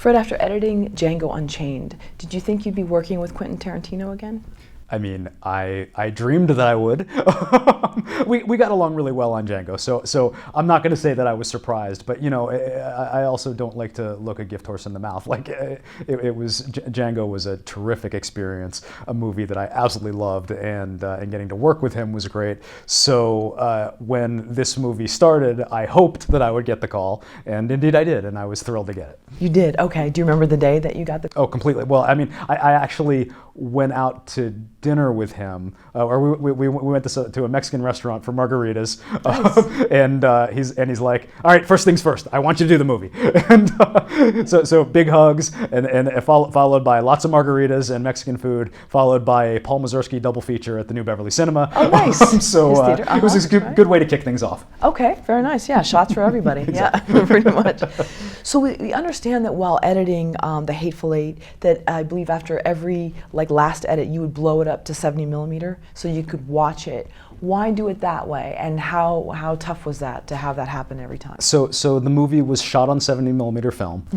Fred, after editing Django Unchained, did you think you'd be working with Quentin Tarantino again? I mean, I dreamed that I would. we got along really well on Django, so I'm not going to say that I was surprised, but you know, I also don't like to look a gift horse in the mouth. Like Django was a terrific experience, a movie that I absolutely loved, and getting to work with him was great. So when this movie started, I hoped that I would get the call, and indeed I did, and I was thrilled to get it. You did? Okay. Do you remember the day that you got the call? Oh, completely. Well, I mean, I actually went out to dinner with him, or we went to a Mexican restaurant for margaritas, Nice. and he's like, all right, first things first, I want you to do the movie, and so big hugs, and followed by lots of margaritas and Mexican food, followed by a Paul Mazursky double feature at the New Beverly Cinema. Oh, nice. So it was a good way to kick things off. Okay, very nice. Yeah, shots for everybody. Exactly. Yeah, pretty much. So we understand that while editing The Hateful Eight, that I believe after every last edit, you would blow it up to 70 millimeter so you could watch it. Why do it that way, and how tough was that to have that happen every time? So the movie was shot on 70 millimeter film.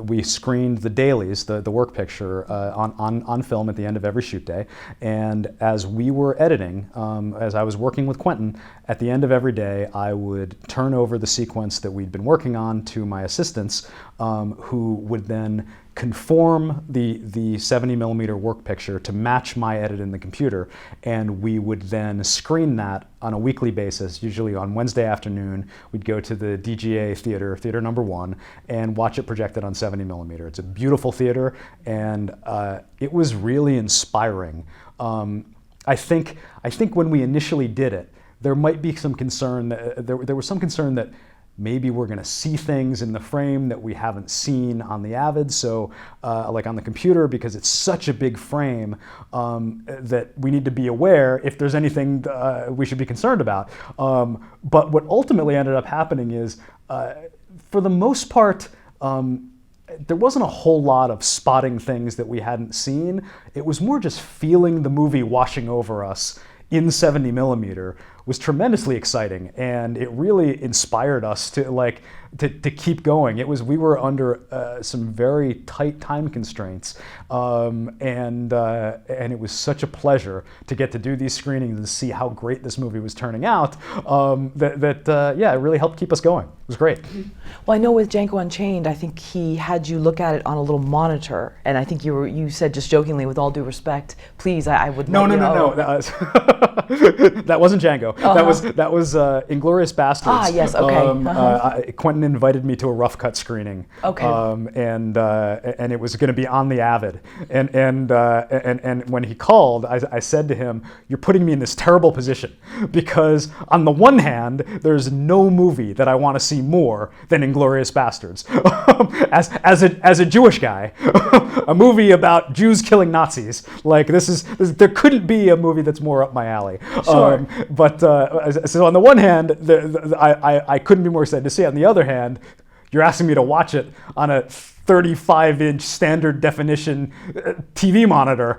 We screened the dailies, the work picture, on film at the end of every shoot day. And as we were editing, as I was working with Quentin, at the end of every day, I would turn over the sequence that we'd been working on to my assistants, who would then conform the 70 millimeter work picture to match my edit in the computer, and we would then screen that on a weekly basis. Usually on Wednesday afternoon, we'd go to the DGA theater number 1, and watch it projected on 70 millimeter. It's a beautiful theater, and it was really inspiring. I think when we initially did it, there might be some concern that there was some concern that maybe we're going to see things in the frame that we haven't seen on the Avid, so like on the computer, because it's such a big frame, that we need to be aware if there's anything we should be concerned about. But what ultimately ended up happening is, for the most part, there wasn't a whole lot of spotting things that we hadn't seen. It was more just feeling the movie washing over us in 70 millimeter was tremendously exciting, and it really inspired us to keep going. We were under some very tight time constraints, and it was such a pleasure to get to do these screenings and see how great this movie was turning out. It really helped keep us going. It was great. Well, I know with Django Unchained, I think he had you look at it on a little monitor, and I think you said just jokingly, with all due respect, please, I would no. That wasn't Django. Uh-huh. That was Inglourious Basterds. Ah, yes, okay. Quentin invited me to a rough cut screening. Okay. And it was going to be on the Avid. And when he called, I said to him, "You're putting me in this terrible position, because on the one hand, there's no movie that I want to see more than Inglourious Basterds. as a Jewish guy, a movie about Jews killing Nazis, there couldn't be a movie that's more up my alley." Sure. So on the one hand, I couldn't be more excited to see it. On the other hand, you're asking me to watch it on a 35-inch standard definition TV monitor.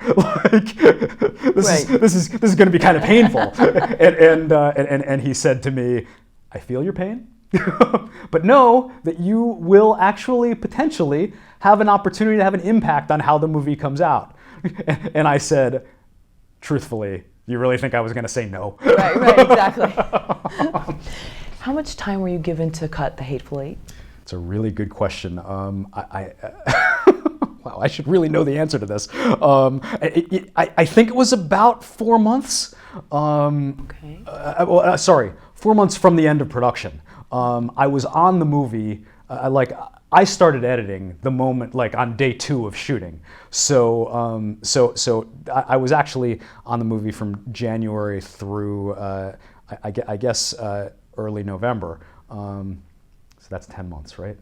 This is going to be kind of painful. And he said to me, "I feel your pain, but know that you will actually potentially have an opportunity to have an impact on how the movie comes out." And I said, truthfully, "You really think I was going to say no?" Right, exactly. How much time were you given to cut The Hateful Eight? It's a really good question. Wow, I should really know the answer to this. I think it was about 4 months. Okay. 4 months from the end of production. I was on the movie, I started editing the moment, on day 2 of shooting. So I was actually on the movie from January through, I guess, early November. So that's 10 months, right?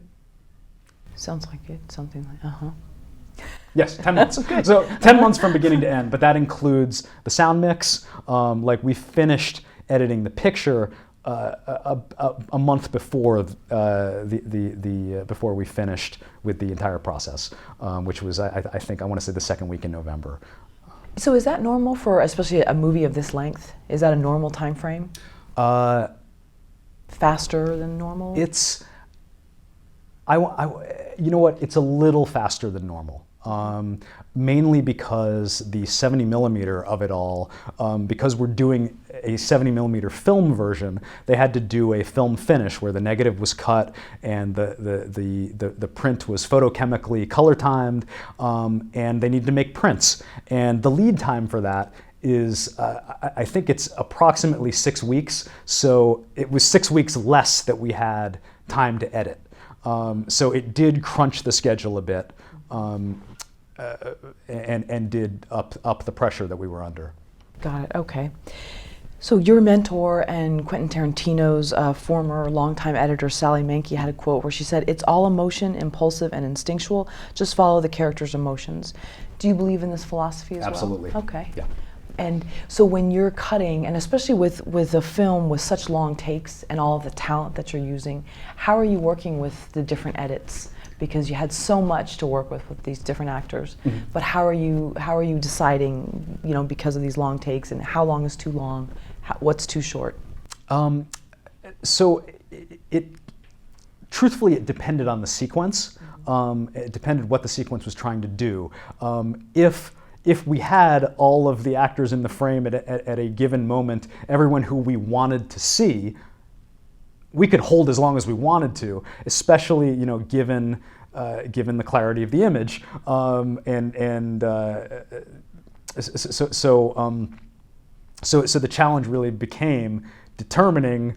Sounds like it. Something like, Yes, 10 months. So 10 months from beginning to end, but that includes the sound mix. We finished editing the picture a month before before we finished with the entire process, which was I think I want to say the second week in November. So is that normal for especially a movie of this length? Is that a normal time frame? Faster than normal? You know what? It's a little faster than normal. Mainly because the 70 millimeter of it all, because we're doing a 70 millimeter film version, they had to do a film finish where the negative was cut and the print was photochemically color timed, and they needed to make prints. And the lead time for that is, I think it's approximately 6 weeks. So it was 6 weeks less that we had time to edit. So it did crunch the schedule a bit. And did up the pressure that we were under. Got it. Okay. So your mentor and Quentin Tarantino's former longtime editor, Sally Menke, had a quote where she said, "It's all emotion, impulsive and instinctual. Just follow the character's emotions." Do you believe in this philosophy as Absolutely. well? Okay. Yeah. And so when you're cutting, and especially with a film with such long takes and all of the talent that you're using, how are you working with the different edits? Because you had so much to work with these different actors. Mm-hmm. But how are you deciding, because of these long takes, and how long is too long, what's too short? So truthfully, it depended on the sequence. It depended what the sequence was trying to do. If we had all of the actors in the frame at a given moment, everyone who we wanted to see, we could hold as long as we wanted to, especially given the clarity of the image, so the challenge really became determining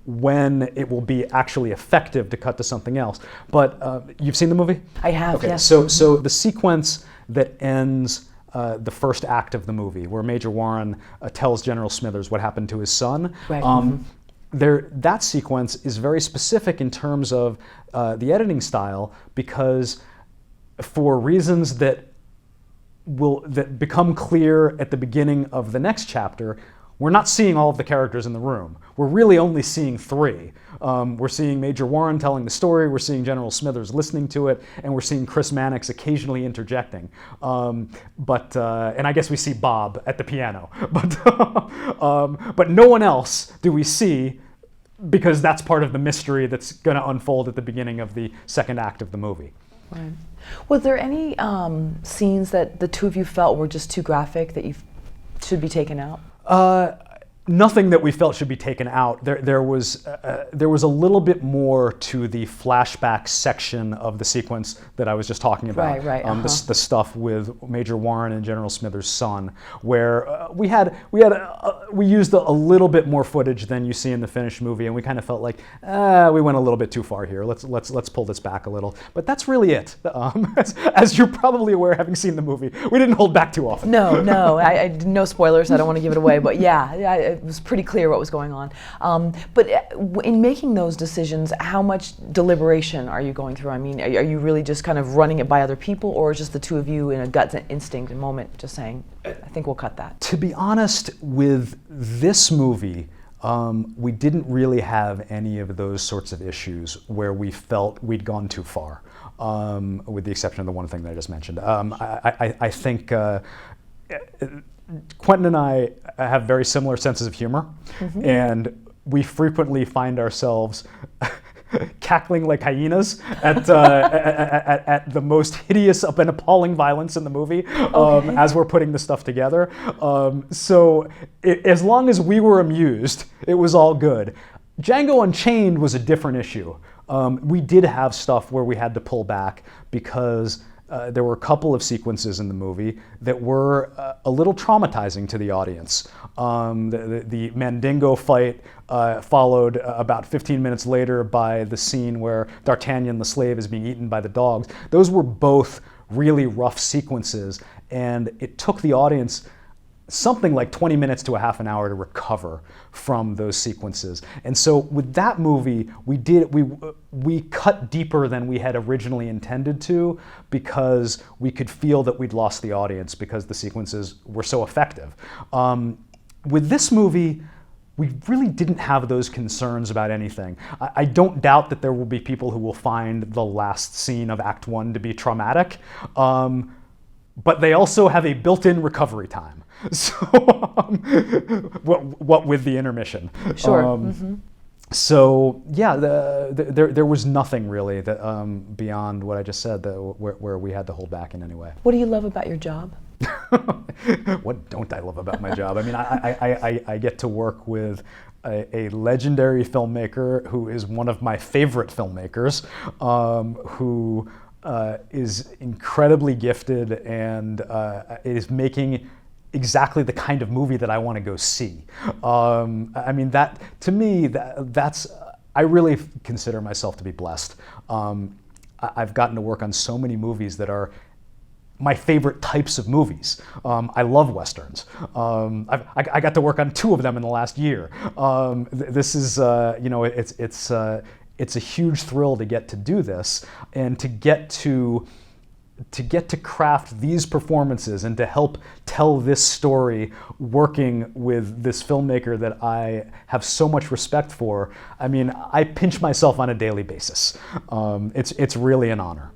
when it will be actually effective to cut to something else. But you've seen the movie? I have. Okay. Yes. So the sequence that ends the first act of the movie, where Major Warren tells General Smithers what happened to his son. Right. That sequence is very specific in terms of the editing style, because for reasons that become clear at the beginning of the next chapter, we're not seeing all of the characters in the room. We're really only seeing 3. We're seeing Major Warren telling the story, we're seeing General Smithers listening to it, and we're seeing Chris Mannix occasionally interjecting. And I guess we see Bob at the piano. But no one else do we see, because that's part of the mystery that's going to unfold at the beginning of the second act of the movie. Right. Was there any scenes that the two of you felt were just too graphic that you should be taken out? Nothing that we felt should be taken out. There was a little bit more to the flashback section of the sequence that I was just talking about. Right. The stuff with Major Warren and General Smithers' son, where we used a little bit more footage than you see in the finished movie, and we kind of felt like we went a little bit too far here. Let's pull this back a little. But that's really it. As you're probably aware, having seen the movie, we didn't hold back too often. No. No spoilers. I don't want to give it away. But yeah. It was pretty clear what was going on. But in making those decisions, how much deliberation are you going through? I mean, are you really just kind of running it by other people, or just the two of you in a gut instinct moment just saying, I think we'll cut that? To be honest, with this movie, we didn't really have any of those sorts of issues where we felt we'd gone too far, with the exception of the one thing that I just mentioned. I think Quentin and I have very similar senses of humor, mm-hmm. and we frequently find ourselves cackling like hyenas at the most hideous and appalling violence in the movie, as we're putting the stuff together. So as long as we were amused, it was all good. Django Unchained was a different issue. We did have stuff where we had to pull back because there were a couple of sequences in the movie that were a little traumatizing to the audience. The Mandingo fight followed about 15 minutes later by the scene where D'Artagnan the slave is being eaten by the dogs. Those were both really rough sequences, and it took the audience something like 20 minutes to a half an hour to recover from those sequences. And so with that movie, we cut deeper than we had originally intended to, because we could feel that we'd lost the audience because the sequences were so effective. With this movie, we really didn't have those concerns about anything. I don't doubt that there will be people who will find the last scene of Act 1 to be traumatic, but they also have a built-in recovery time. So, what with the intermission? Sure. Mm-hmm. So yeah, there was nothing really that beyond what I just said that where we had to hold back in any way. What do you love about your job? What don't I love about my job? I mean, I get to work with a legendary filmmaker who is one of my favorite filmmakers, who is incredibly gifted and is making exactly the kind of movie that I want to go see. I mean, that to me, that's I really consider myself to be blessed. I've gotten to work on so many movies that are my favorite types of movies. I love Westerns. I got to work on 2 of them in the last year. This is, you know, it's a huge thrill to get to do this and to get to craft these performances and to help tell this story working with this filmmaker that I have so much respect for. I mean, I pinch myself on a daily basis. It's really an honor.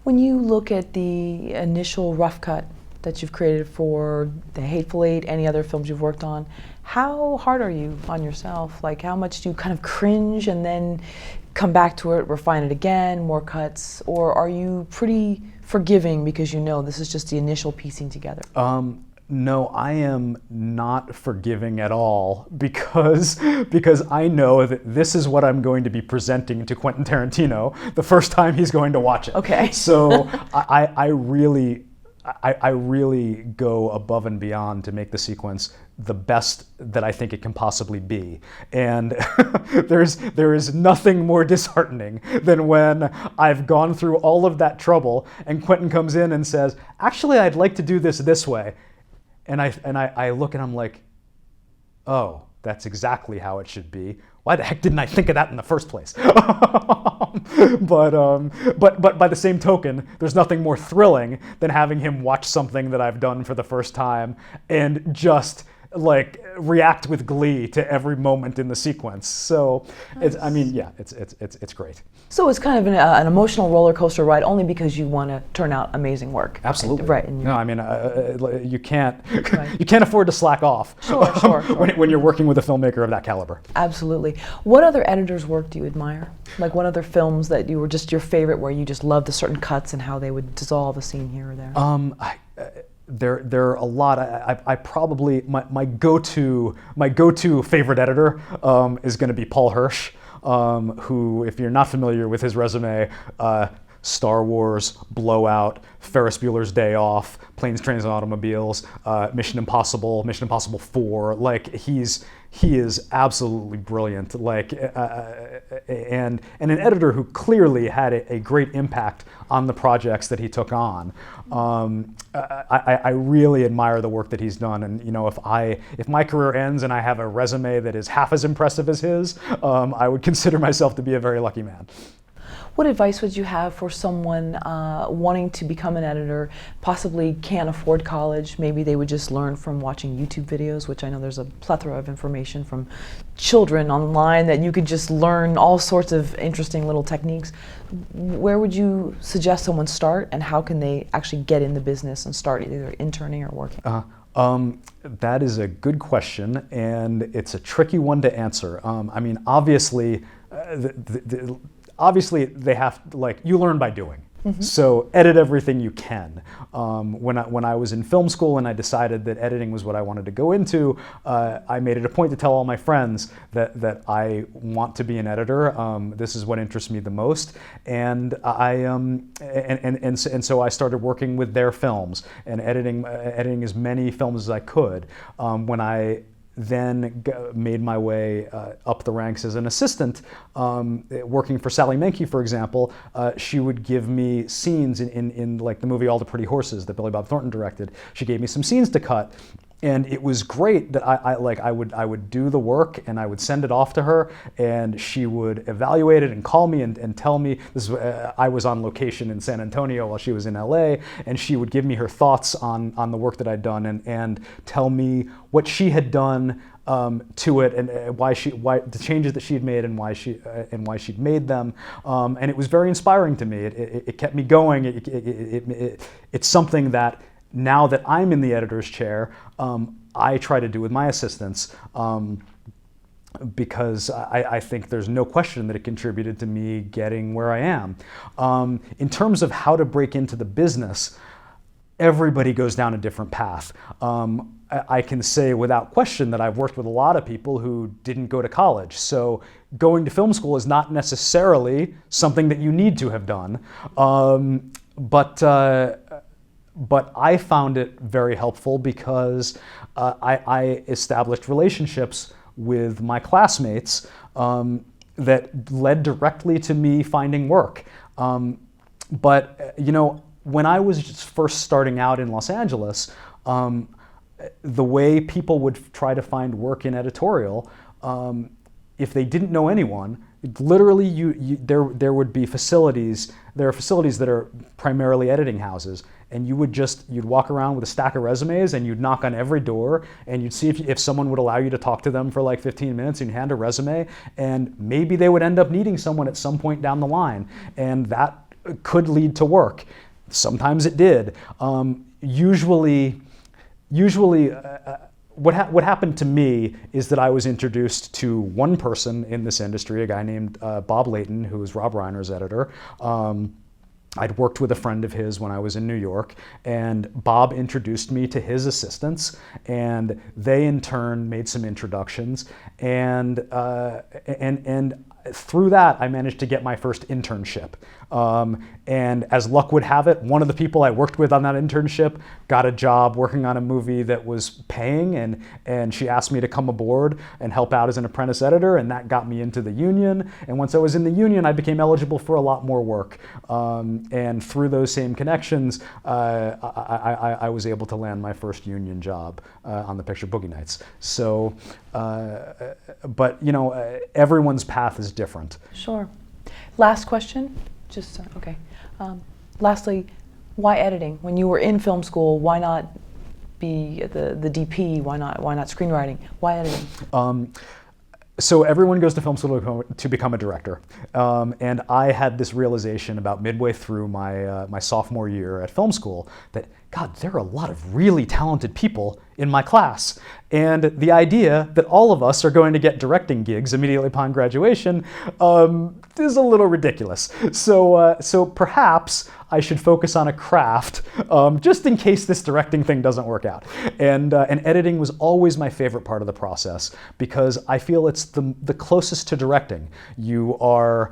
When you look at the initial rough cut that you've created for The Hateful Eight, any other films you've worked on, how hard are you on yourself? Like, how much do you kind of cringe and then come back to it, refine it again, more cuts? Or are you pretty forgiving because you know this is just the initial piecing together? No, I am not forgiving at all because I know that this is what I'm going to be presenting to Quentin Tarantino the first time he's going to watch it. Okay. So I really go above and beyond to make the sequence the best that I think it can possibly be. And there is nothing more disheartening than when I've gone through all of that trouble and Quentin comes in and says, actually, I'd like to do this way. And I look and I'm like, oh, that's exactly how it should be. Why the heck didn't I think of that in the first place? But by the same token, there's nothing more thrilling than having him watch something that I've done for the first time and just like react with glee to every moment in the sequence. So it's, I mean, yeah, it's great. So it's kind of an emotional roller coaster ride, only because you want to turn out amazing work. Absolutely. Right. No, I mean, you can't Right. you can't afford to slack off. Sure. When you're working with a filmmaker of that caliber. Absolutely. What other editors' work do you admire? Like, what other films that you were just your favorite, where you just loved the certain cuts and how they would dissolve a scene here or there? There are a lot. I probably my go-to favorite editor is going to be Paul Hirsch, who, if you're not familiar with his resume, Star Wars, Blowout, Ferris Bueller's Day Off, Planes, Trains, and Automobiles, Mission Impossible 4. Like, he is absolutely brilliant. Like, and an editor who clearly had a great impact on the projects that he took on. I really admire the work that he's done, and you know, if my career ends and I have a resume that is half as impressive as his, I would consider myself to be a very lucky man. What advice would you have for someone wanting to become an editor, possibly can't afford college? Maybe they would just learn from watching YouTube videos, which I know there's a plethora of information from children online that you could just learn all sorts of interesting little techniques. Where would you suggest someone start, and how can they actually get in the business and start either interning or working? That is a good question, and it's a tricky one to answer. I mean, obviously, obviously they have to, like, you learn by doing. Mm-hmm. So edit everything you can. When I was in film school and I decided that editing was what I wanted to go into, I made it a point to tell all my friends that I want to be an editor. This is what interests me the most, and so I started working with their films and editing as many films as I could. When I then made my way up the ranks as an assistant, working for Sally Menke, for example. She would give me scenes in like the movie All the Pretty Horses that Billy Bob Thornton directed. She gave me some scenes to cut, and it was great that I would do the work and I would send it off to her, and she would evaluate it and call me and tell me this. I was on location in San Antonio while she was in LA, and she would give me her thoughts on the work that I'd done and tell me what she had done to it, and why the changes that she had made and why she'd made them, and it was very inspiring to me. It kept me going. It's something that, now that I'm in the editor's chair, I try to do with my assistants. because I think there's no question that it contributed to me getting where I am. In terms of how to break into the business, everybody goes down a different path. I can say without question that I've worked with a lot of people who didn't go to college. So going to film school is not necessarily something that you need to have done. But I found it very helpful because I established relationships with my classmates that led directly to me finding work. But you know, when I was just first starting out in Los Angeles, the way people would try to find work in editorial, if they didn't know anyone, literally there would be facilities. There are facilities that are primarily editing houses, and you'd walk around with a stack of resumes and you'd knock on every door and you'd see if someone would allow you to talk to them for like 15 minutes, and you'd hand a resume, and maybe they would end up needing someone at some point down the line, and that could lead to work. Sometimes it did. Usually, what happened to me is that I was introduced to one person in this industry, a guy named Bob Layton, who was Rob Reiner's editor. I'd worked with a friend of his when I was in New York, and Bob introduced me to his assistants, and they in turn made some introductions, and through that I managed to get my first internship. And as luck would have it, one of the people I worked with on that internship got a job working on a movie that was paying, and she asked me to come aboard and help out as an apprentice editor, and that got me into the union. And once I was in the union, I became eligible for a lot more work. And through those same connections, I was able to land my first union job on the picture Boogie Nights. So, but you know, everyone's path is different. Sure. Last question. Just okay. Lastly, why editing? When you were in film school, why not be the DP? Why not screenwriting? Why editing? So everyone goes to film school to become a director, and I had this realization about midway through my sophomore year at film school that, God, there are a lot of really talented people in my class, and the idea that all of us are going to get directing gigs immediately upon graduation is a little ridiculous. So perhaps I should focus on a craft just in case this directing thing doesn't work out. And editing was always my favorite part of the process because I feel it's the closest to directing. You are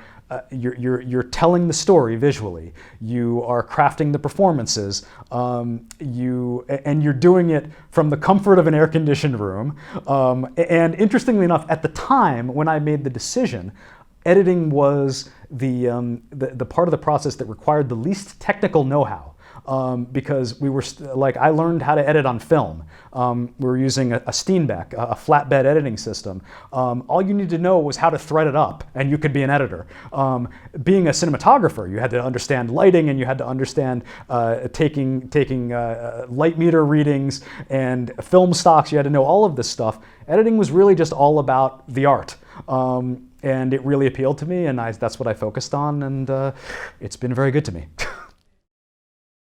you're telling the story visually. You are crafting the performances. You're doing it from the comfort of an air-conditioned room. And interestingly enough, at the time when I made the decision, editing was the part of the process that required the least technical know-how. Because we were I learned how to edit on film. We were using a Steenbeck, a flatbed editing system. All you needed to know was how to thread it up, and you could be an editor. Being a cinematographer, you had to understand lighting, and you had to understand taking light meter readings and film stocks. You had to know all of this stuff. Editing was really just all about the art. And it really appealed to me, and that's what I focused on, and it's been very good to me.